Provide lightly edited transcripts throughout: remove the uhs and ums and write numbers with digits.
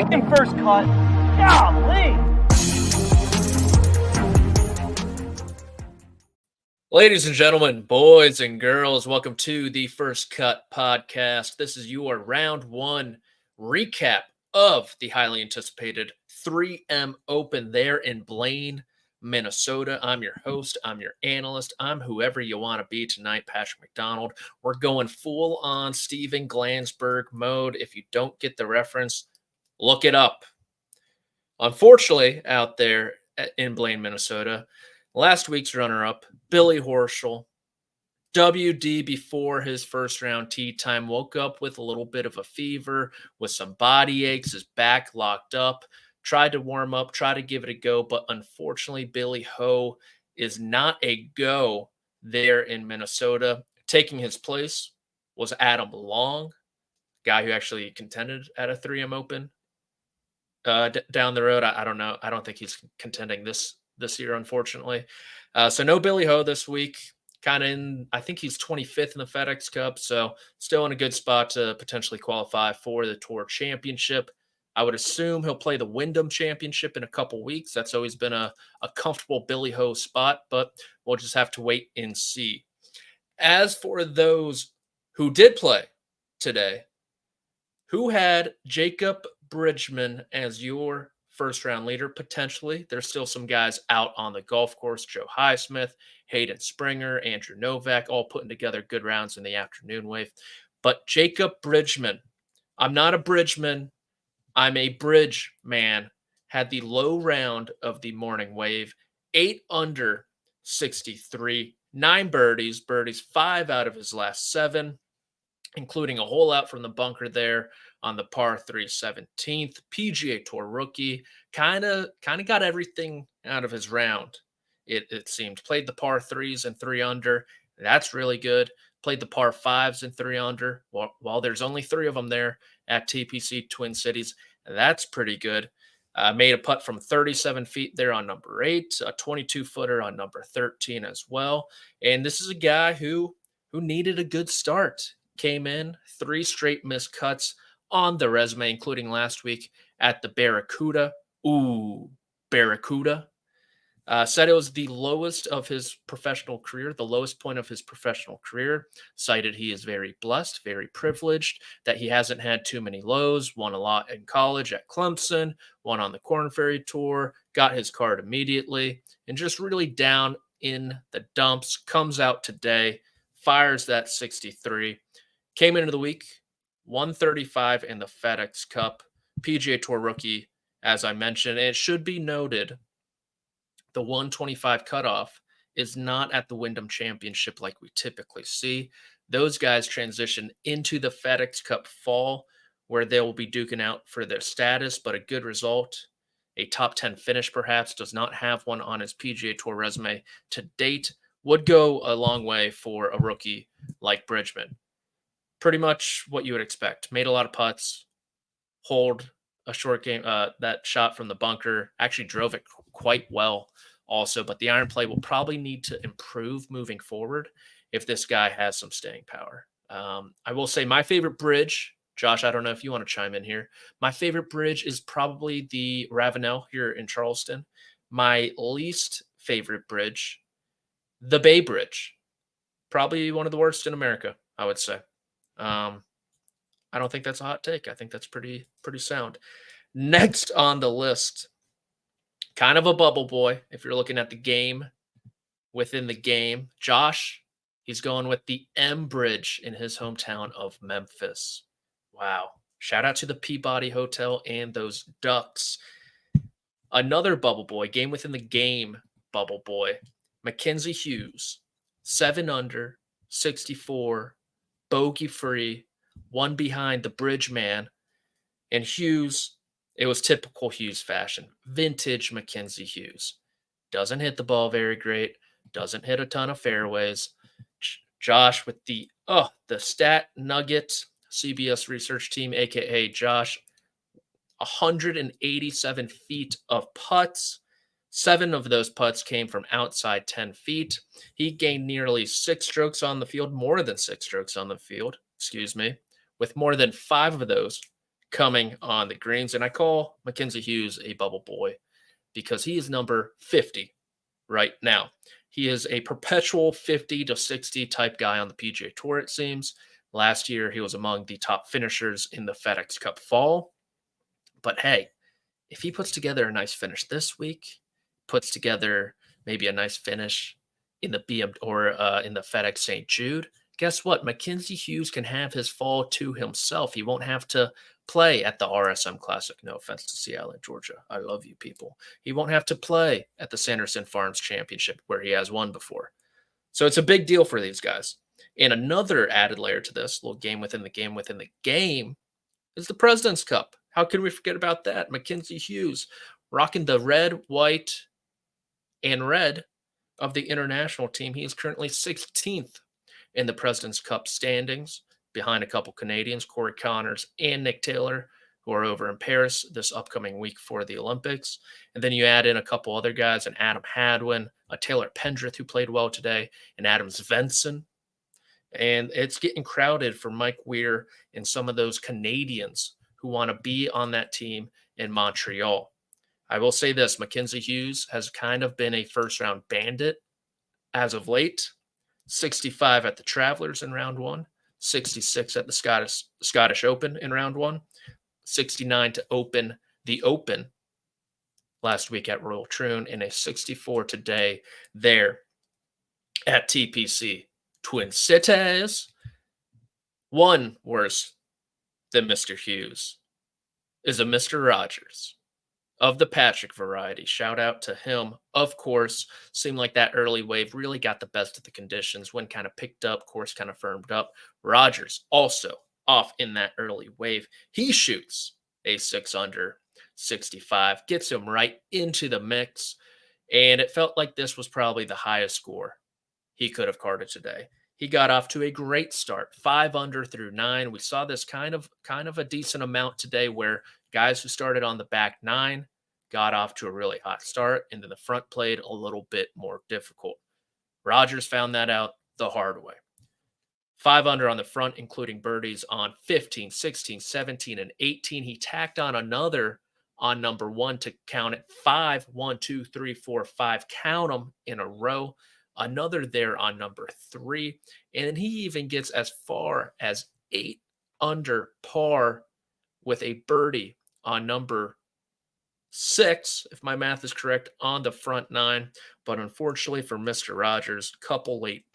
everything first cut. Golly! Ladies and gentlemen, boys and girls, welcome to the First Cut podcast. This is your round one recap of the highly anticipated 3M Open there in Blaine, Minnesota. I'm your host. I'm your analyst. I'm whoever you want to be tonight, Patrick McDonald. We're going full on Steven Glansberg mode. If you don't get the reference, look it up. Unfortunately, out there in Blaine, Minnesota, last week's runner-up, Billy Horschel, WD before his first round tee time, woke up with a little bit of a fever, with some body aches, his back locked up, tried to warm up, tried to give it a go, but unfortunately, Billy Ho is not a go there in Minnesota. Taking his place was Adam Long, guy who actually contended at a 3M Open down the road. I don't know. I don't think he's contending this year, unfortunately. So no Billy Ho this week. Kind of in, I think he's 25th in the FedEx Cup, so still in a good spot to potentially qualify for the Tour Championship. I would assume he'll play the Wyndham Championship in a couple weeks. That's always been a comfortable Billy Ho spot, but we'll just have to wait and see. As for those who did play today, who had Jacob Bridgeman as your first round leader? Potentially. There's still some guys out on the golf course. Joe Highsmith, Hayden Springer, Andrew Novak, all putting together good rounds in the afternoon wave. But Jacob Bridgeman, I'm not a Bridgeman, I'm a bridge man, had the low round of the morning wave, 8 under 63, 9 birdies, 5 out of his last 7, including a hole out from the bunker there on the par 3 17th. PGA Tour rookie, kind of got everything out of his round, it seemed. Played the par 3s and 3 under. That's really good. Played the par 5s and 3 under. While there's only 3 of them there at TPC Twin Cities, that's pretty good. Made a putt from 37 feet there on number 8, a 22-footer on number 13 as well. And this is a guy who needed a good start. Came in 3 straight missed cuts on the resume, including last week at the Barracuda. Ooh, Barracuda. Said it was the lowest of his professional career, the lowest point of his professional career. Cited he is very blessed, very privileged, that he hasn't had too many lows, won a lot in college at Clemson, won on the Korn Ferry Tour, got his card immediately, and just really down in the dumps. Comes out today, fires that 63. Came into the week, 135 in the FedEx Cup, PGA Tour rookie, as I mentioned. And it should be noted, the 125 cutoff is not at the Wyndham Championship like we typically see. Those guys transition into the FedEx Cup fall, where they will be duking out for their status, but a good result, a top 10 finish perhaps, does not have one on his PGA Tour resume to date, would go a long way for a rookie like Bridgman. Pretty much what you would expect. Made a lot of putts, holed a short game, that shot from the bunker, actually drove it quite well also, but the iron play will probably need to improve moving forward if this guy has some staying power. I will say my favorite bridge, Josh, I don't know if you want to chime in here. My favorite bridge is probably the Ravenel here in Charleston. My least favorite bridge, the Bay Bridge. Probably one of the worst in America, I would say. I don't think that's a hot take. I think that's pretty sound. Next on the list, kind of a bubble boy, if you're looking at the game within the game. Josh, he's going with the M Bridge in his hometown of Memphis. Wow. Shout out to the Peabody Hotel and those Ducks. Another bubble boy, game within the game bubble boy, Mackenzie Hughes, 7 under, 64, bogey free, one behind the Bridgeman. And Hughes, it was typical Hughes fashion. Vintage Mackenzie Hughes. Doesn't hit the ball very great. Doesn't hit a ton of fairways. Josh with the stat nugget, CBS research team, a.k.a. Josh, 187 feet of putts. 7 of those putts came from outside 10 feet. He gained nearly 6 strokes on the field, more than 6 strokes on the field, with more than 5 of those coming on the greens. And I call Mackenzie Hughes a bubble boy because he is number 50 right now. He is a perpetual 50 to 60 type guy on the PGA Tour, it seems. Last year, he was among the top finishers in the FedEx Cup Fall. But hey, if he puts together a nice finish this week, puts together maybe a nice finish in the in the FedEx St. Jude, guess what? Mackenzie Hughes can have his fall to himself. He won't have to play at the RSM Classic. No offense to Seattle and Georgia. I love you people. He won't have to play at the Sanderson Farms Championship where he has won before. So it's a big deal for these guys. And another added layer to this, little game within the game, is the President's Cup. How can we forget about that? Mackenzie Hughes rocking the red, white, and red of the international team. He is currently 16th in the President's Cup standings, behind a couple Canadians, Corey Connors and Nick Taylor, who are over in Paris this upcoming week for the Olympics. And then you add in a couple other guys, an Adam Hadwin, a Taylor Pendrith, who played well today, and Adam Svensson. And it's getting crowded for Mike Weir and some of those Canadians who want to be on that team in Montreal. I will say this, Mackenzie Hughes has kind of been a first-round bandit as of late. 65 at the Travelers in round one, 66 at the Scottish Open in round one, 69 to open the Open last week at Royal Troon, and a 64 today there at TPC. Twin Cities. One worse than Mr. Hughes is a Mr. Rodgers of the Patrick variety. Shout out to him. Of course, seemed like that early wave really got the best of the conditions. Wind kind of picked up, course kind of firmed up. Rodgers also off in that early wave. He shoots a 6 under 65, gets him right into the mix. And it felt like this was probably the highest score he could have carded today. He got off to a great start, 5 under through 9. We saw this kind of a decent amount today where guys who started on the back 9 got off to a really hot start, and then the front played a little bit more difficult. Rodgers found that out the hard way. 5 under on the front, including birdies on 15, 16, 17, and 18. He tacked on another on number 1 to count it 5, 1, 2, 3, 4, 5. Count them in a row. Another there on number 3. And he even gets as far as 8 under par with a birdie on number 6, if my math is correct, on the front 9. But unfortunately for Mr. Rodgers, couple late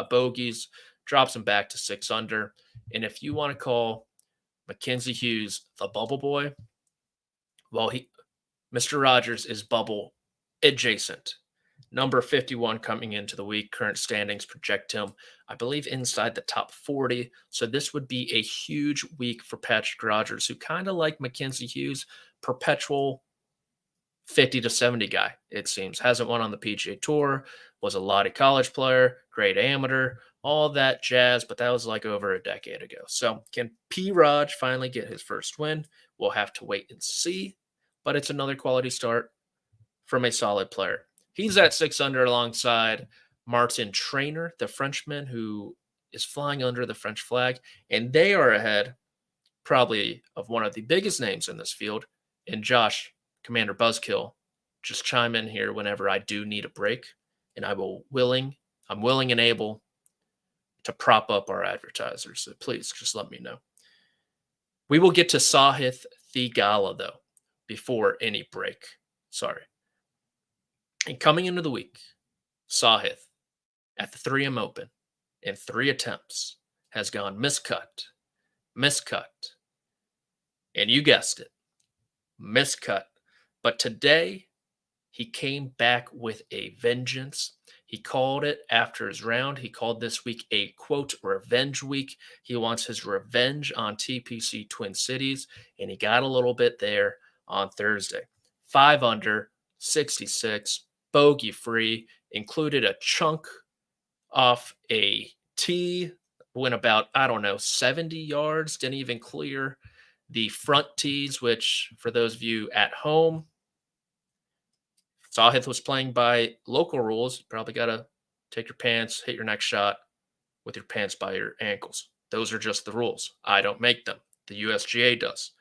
bogeys drops him back to 6 under. And if you want to call Mackenzie Hughes the bubble boy, well, Mr. Rodgers is bubble adjacent. Number 51 coming into the week. Current standings project him, I believe, inside the top 40. So this would be a huge week for Patrick Rodgers, who kind of like Mackenzie Hughes, perpetual 50 to 70 guy, it seems. Hasn't won on the PGA Tour, was a Lottie College player, great amateur, all that jazz, but that was like over a decade ago. So can P. Raj finally get his first win? We'll have to wait and see, but it's another quality start from a solid player. He's at 6 under alongside Martin Trainer, the Frenchman who is flying under the French flag, and they are ahead probably of one of the biggest names in this field. And Josh, Commander Buzzkill, just chime in here whenever I do need a break, and I'm willing and able to prop up our advertisers. So please just let me know. We will get to Sahith Theegala, though, before any break. Sorry. And coming into the week, Sahith at the 3M Open in 3 attempts has gone miscut. And you guessed it, miscut. But today, he came back with a vengeance. He called it after his round. He called this week a, quote, revenge week. He wants his revenge on TPC Twin Cities, and he got a little bit there on Thursday. 5 under, 66, bogey free, included a chunk off a tee, went about, 70 yards, didn't even clear the front tees, which for those of you at home, Sahith was playing by local rules. You probably got to take your pants, hit your next shot with your pants by your ankles. Those are just the rules. I don't make them. The USGA does.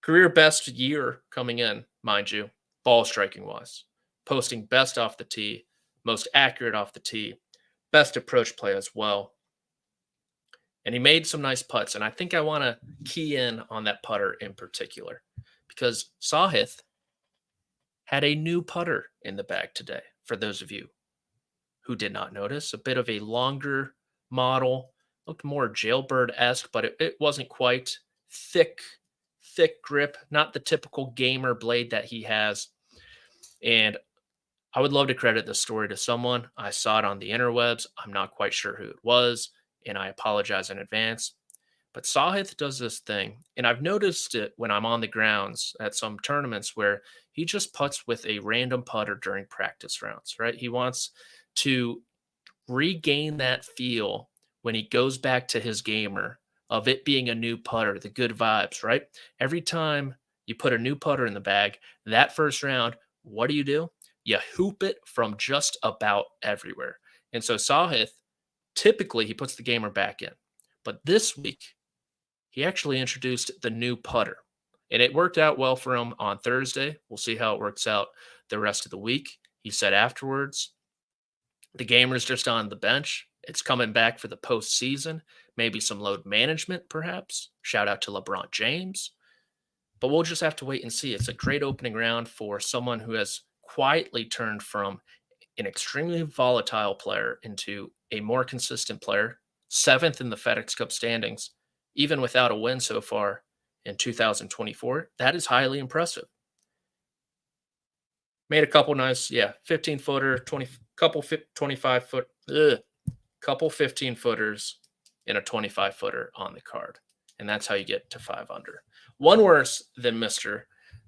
Career best year coming in, mind you, ball striking wise. Posting best off the tee, most accurate off the tee, best approach play as well. And he made some nice putts. And I think I want to key in on that putter in particular because Sahith had a new putter in the bag today. For those of you who did not notice, a bit of a longer model, looked more jailbird-esque, but it wasn't quite thick grip, not the typical gamer blade that he has. And I would love to credit this story to someone. I saw it on the interwebs. I'm not quite sure who it was, and I apologize in advance. But Sahith does this thing, and I've noticed it when I'm on the grounds at some tournaments where he just putts with a random putter during practice rounds, right? He wants to regain that feel when he goes back to his gamer of it being a new putter, the good vibes, right? Every time you put a new putter in the bag, that first round, what do? You hoop it from just about everywhere. And so Sahith, typically he puts the gamer back in. But this week, he actually introduced the new putter. And it worked out well for him on Thursday. We'll see how it works out the rest of the week. He said afterwards, the gamer's just on the bench. It's coming back for the postseason. Maybe some load management, perhaps. Shout out to LeBron James. But we'll just have to wait and see. It's a great opening round for someone who has quietly turned from an extremely volatile player into a more consistent player, 7th in the FedEx Cup standings, even without a win so far in 2024. That is highly impressive. Made a couple nice, 15-footer, couple 15-footers and a 25-footer on the card. And that's how you get to 5 under. One worse than Mr.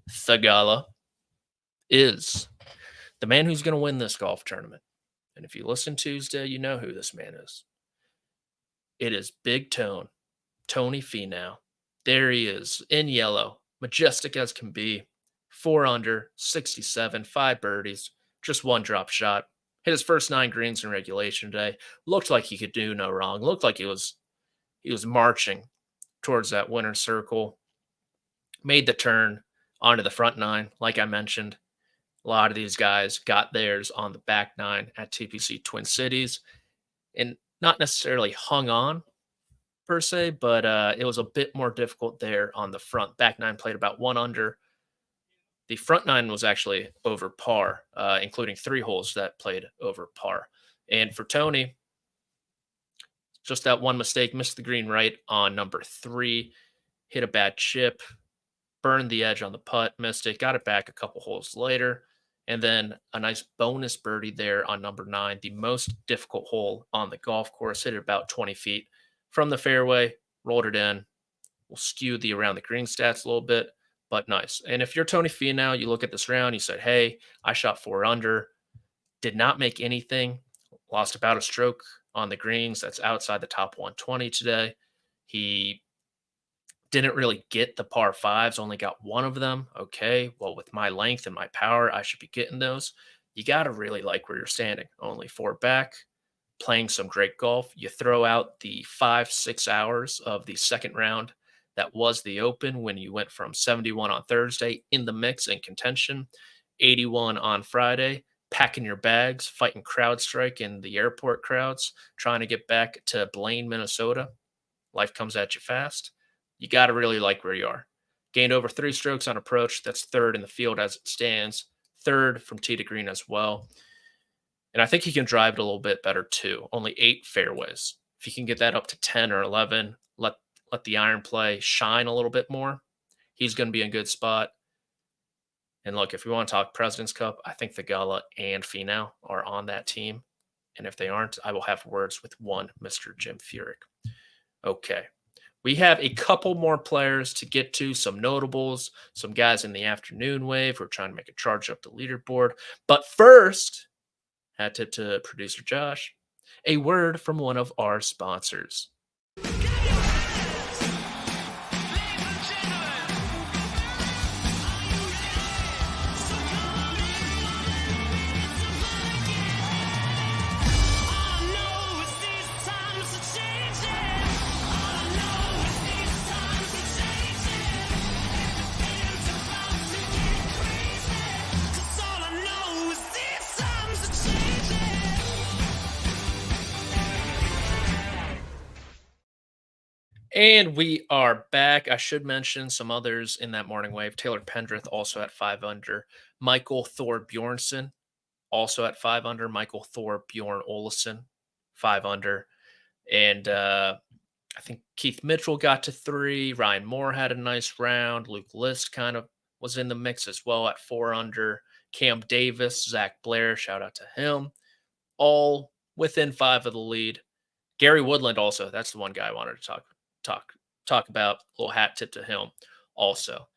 Theegala is the man who's going to win this golf tournament. And if you listen Tuesday, you know who this man is. It is Big Tony Finau. There he is in yellow, majestic as can be. 4 under, 67, 5 birdies, just 1 drop shot. Hit his first 9 greens in regulation today. Looked like he could do no wrong. Looked like he was marching towards that winner's circle. Made the turn onto the front 9, like I mentioned. A lot of these guys got theirs on the back 9 at TPC Twin Cities. And not necessarily hung on, per se, but it was a bit more difficult there on the front. Back 9 played about 1 under. The front 9 was actually over par, including 3 holes that played over par. And for Tony, just that one mistake, missed the green right on number 3, hit a bad chip, burned the edge on the putt, missed it, got it back a couple holes later, and then a nice bonus birdie there on number 9, the most difficult hole on the golf course, hit it about 20 feet from the fairway, rolled it in. We'll skew the around the green stats a little bit, but nice. And if you're Tony Finau, you look at this round, you said, hey, I shot 4 under, did not make anything, lost about a stroke on the greens. That's outside the top 120 today. He didn't really get the par 5s, only got 1 of them. Okay, well, with my length and my power, I should be getting those. You got to really like where you're standing. Only 4 back, playing some great golf. You throw out the 5-6 hours of the second round that was the Open when you went from 71 on Thursday in the mix and contention, 81 on Friday, packing your bags, fighting CrowdStrike in the airport crowds, trying to get back to Blaine, Minnesota. Life comes at you fast. You got to really like where you are. Gained over 3 strokes on approach. That's 3rd in the field as it stands. 3rd from tee to green as well. And I think he can drive it a little bit better too. Only 8 fairways. If he can get that up to 10 or 11, let the iron play shine a little bit more, he's going to be in a good spot. And look, if we want to talk President's Cup, I think Theegala and Finau are on that team. And if they aren't, I will have words with one Mr. Jim Furyk. Okay. We have a couple more players to get to, some notables, some guys in the afternoon wave who are trying to make a charge up the leaderboard. But first, hat tip to producer Josh, a word from one of our sponsors. And we are back. I should mention some others in that morning wave. Taylor Pendrith also at 5 under. Michael Thor Bjornsson also at 5 under. Michael Thor Bjorn Olesen 5 under. And I think Keith Mitchell got to 3. Ryan Moore had a nice round. Luke List kind of was in the mix as well at 4 under. Cam Davis, Zach Blair, shout out to him. All within 5 of the lead. Gary Woodland also, that's the one guy I wanted to talk about. A little hat tip to him also.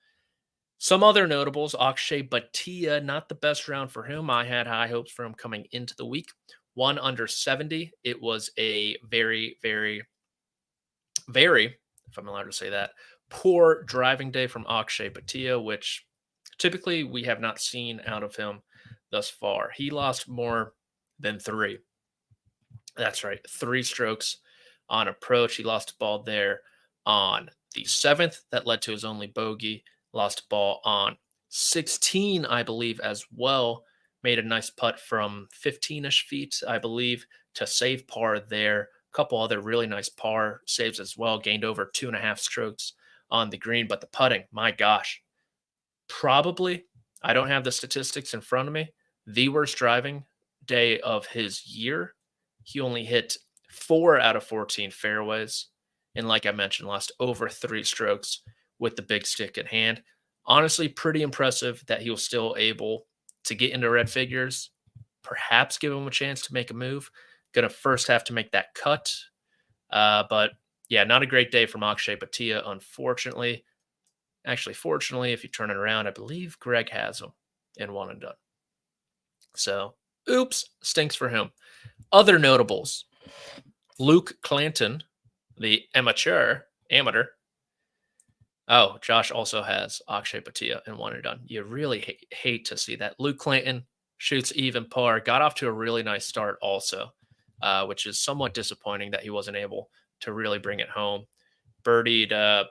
Some other notables, Akshay Bhatia, not the best round for him. I had high hopes for him coming into the week. 1 under 70. It was a very, very, very, if I'm allowed to say that, poor driving day from Akshay Bhatia, which typically we have not seen out of him thus far. He lost more than 3. That's right, 3 strokes on approach. He lost a ball there on the 7th. That led to his only bogey. Lost a ball on 16, I believe, as well. Made a nice putt from 15-ish feet, I believe, to save par there. A couple other really nice par saves as well. Gained over 2.5 strokes on the green. But the putting, my gosh, probably, I don't have the statistics in front of me, the worst driving day of his year. He only hit 4 out of 14 fairways. And like I mentioned, lost over 3 strokes with the big stick at hand. Honestly, pretty impressive that he was still able to get into red figures. Perhaps give him a chance to make a move. Going to first have to make that cut. But yeah, not a great day from Akshay Bhatia, unfortunately. Actually, fortunately, if you turn it around, I believe Greg has him in 1 and done. So, oops, stinks for him. Other notables. Luke Clanton, the amateur. Oh, Josh also has Akshay Bhatia in 1 and done. You really hate to see that. Luke Clanton shoots even par. Got off to a really nice start also, which is somewhat disappointing that he wasn't able to really bring it home. Birdied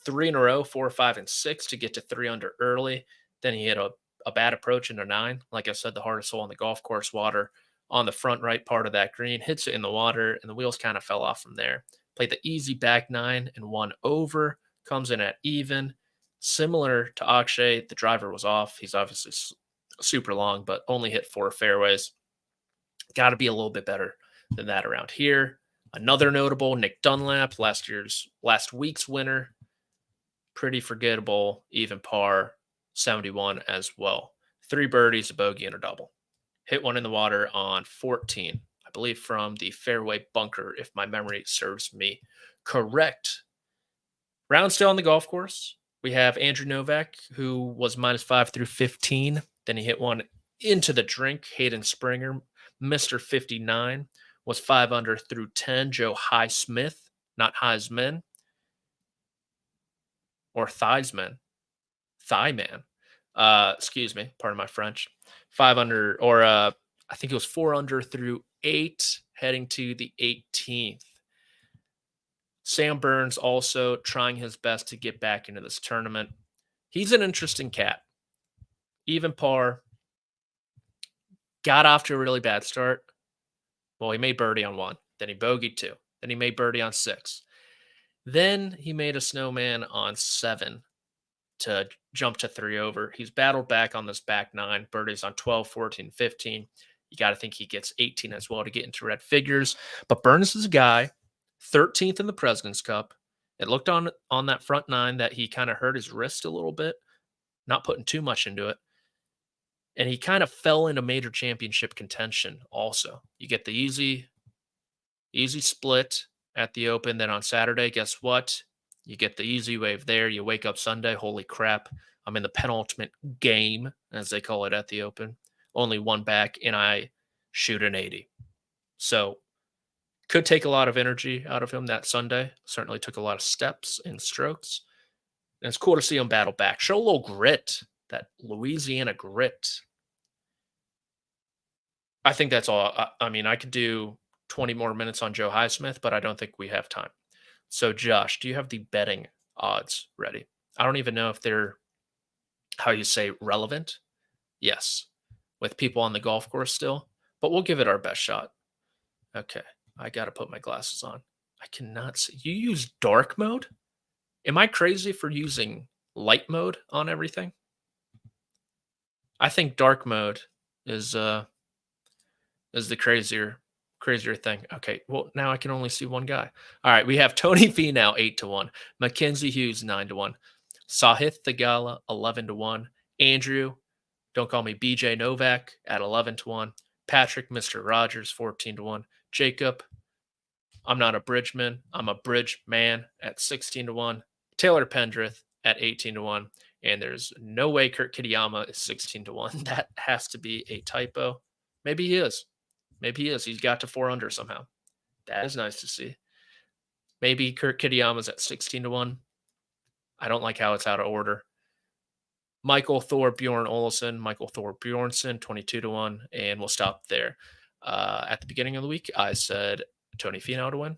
3 in a row, 4, 5, and 6 to get to 3 under early. Then he hit a bad approach into 9. Like I said, the hardest hole on the golf course, water on the front right part of that green. Hits it in the water, and the wheels kind of fell off from there. Played the easy back 9 and 1 over. Comes in at even. Similar to Akshay, the driver was off. He's obviously super long, but only hit 4 fairways. Got to be a little bit better than that around here. Another notable, Nick Dunlap, last week's winner. Pretty forgettable, even par, 71 as well. 3 birdies, a bogey, and a double. Hit 1 in the water on 14, I believe from the fairway bunker, if my memory serves me correct. Round still on the golf course. We have Andrew Novak, who was -5 through 15. Then he hit 1 into the drink. Hayden Springer, Mr. 59, was 5 under through 10. Joe Highsmith, not Heisman, or Theisman. Thigh-man. Excuse me, pardon my French. 5 under, or I think it was 4 under through 8, heading to the 18th. Sam Burns also trying his best to get back into this tournament. He's an interesting cat. Even par. Got off to a really bad start. Well, he made birdie on 1. Then he bogeyed 2. Then he made birdie on 6. Then he made a snowman on 7 to jump to 3 over. He's battled back on this back 9. Birdies on 12, 14, 15. You got to think he gets 18 as well to get into red figures. But Burns is a guy, 13th in the President's Cup. It looked on that front 9 that he kind of hurt his wrist a little bit, not putting too much into it. And he kind of fell into major championship contention also. You get the easy split at the Open. Then on Saturday, guess what? You get the easy wave there. You wake up Sunday, holy crap, I'm in the penultimate game, as they call it at the Open. Only 1 back, and I shoot an 80. So could take a lot of energy out of him that Sunday. Certainly took a lot of steps and strokes. And it's cool to see him battle back. Show a little grit, that Louisiana grit. I think that's all. I mean, I could do 20 more minutes on Joe Highsmith, but I don't think we have time. So, Josh, do you have the betting odds ready? I don't even know if they're, how you say, relevant. Yes, with people on the golf course still, but we'll give it our best shot. Okay, I got to put my glasses on. I cannot see. You use dark mode? Am I crazy for using light mode on everything? I think dark mode is the crazier thing. Okay, well now I can only see one guy. All right, we have Tony Finau 8-1, Mackenzie Hughes 9-1, Sahith Theegala 11-1, Andrew, don't call me BJ Novak at 11-1, Patrick Mr. Rodgers 14-1, Jacob, I'm not a Bridgeman, I'm a bridge man at 16-1, Taylor Pendrith at 18-1, and there's no way Kurt Kitayama is 16-1. That has to be a typo. Maybe he is. Maybe he is. He's got to 4 under somehow. That is nice to see. Maybe Kurt Kitayama's at 16-1. I don't like how it's out of order. Michael Thor Bjorn Olsen, Michael Thor Bjornson, 22-1, and we'll stop there. At the beginning of the week, I said Tony Finau to win,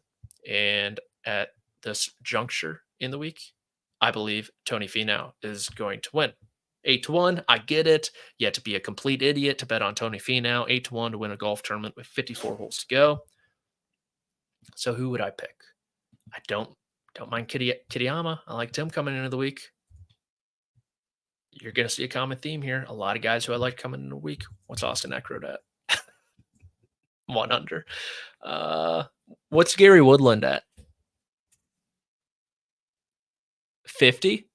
and at this juncture in the week, I believe Tony Finau is going to win. 8-1, I get it. You have to be a complete idiot to bet on Tony Finau. 8-1 to win a golf tournament with 54 holes to go. So who would I pick? I don't mind Kitayama. I liked him coming into the week. You're going to see a common theme here. A lot of guys who I like coming into the week. What's Austin Eckroat at? 1 under. What's Gary Woodland at? 50?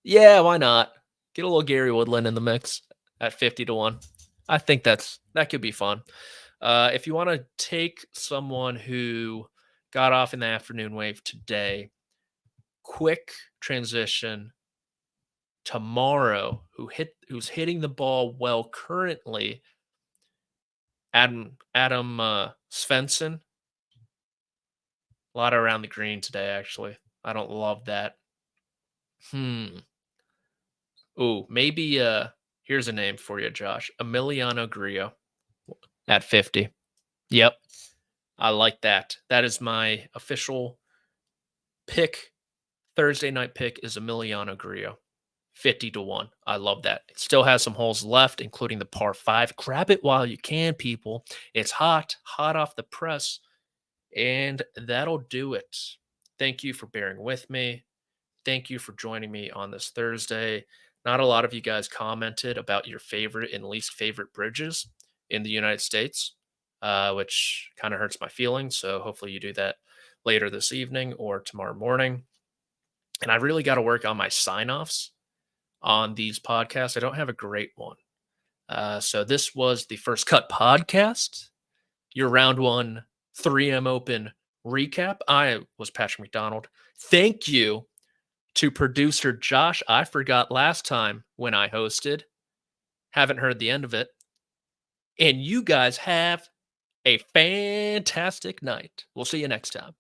Yeah, why not? Get a little Gary Woodland in the mix at 50-1. I think that could be fun. If you want to take someone who got off in the afternoon wave today, quick transition tomorrow, who's hitting the ball well currently, Adam Svensson. A lot around the green today, actually. I don't love that. Ooh, maybe here's a name for you, Josh. Emiliano Grillo at 50. Yep. I like that. That is my official pick. Thursday night pick is Emiliano Grillo. 50-1. I love that. It still has some holes left, including the par 5. Grab it while you can, people. It's hot off the press. And that'll do it. Thank you for bearing with me. Thank you for joining me on this Thursday. Not a lot of you guys commented about your favorite and least favorite bridges in the United States, which kind of hurts my feelings. So hopefully you do that later this evening or tomorrow morning. And I really got to work on my sign-offs on these podcasts. I don't have a great one. So this was the First Cut podcast, your round 1 3M Open recap. I was Patrick McDonald. Thank you to producer Josh. I forgot last time when I hosted. Haven't heard the end of it. And you guys have a fantastic night. We'll see you next time.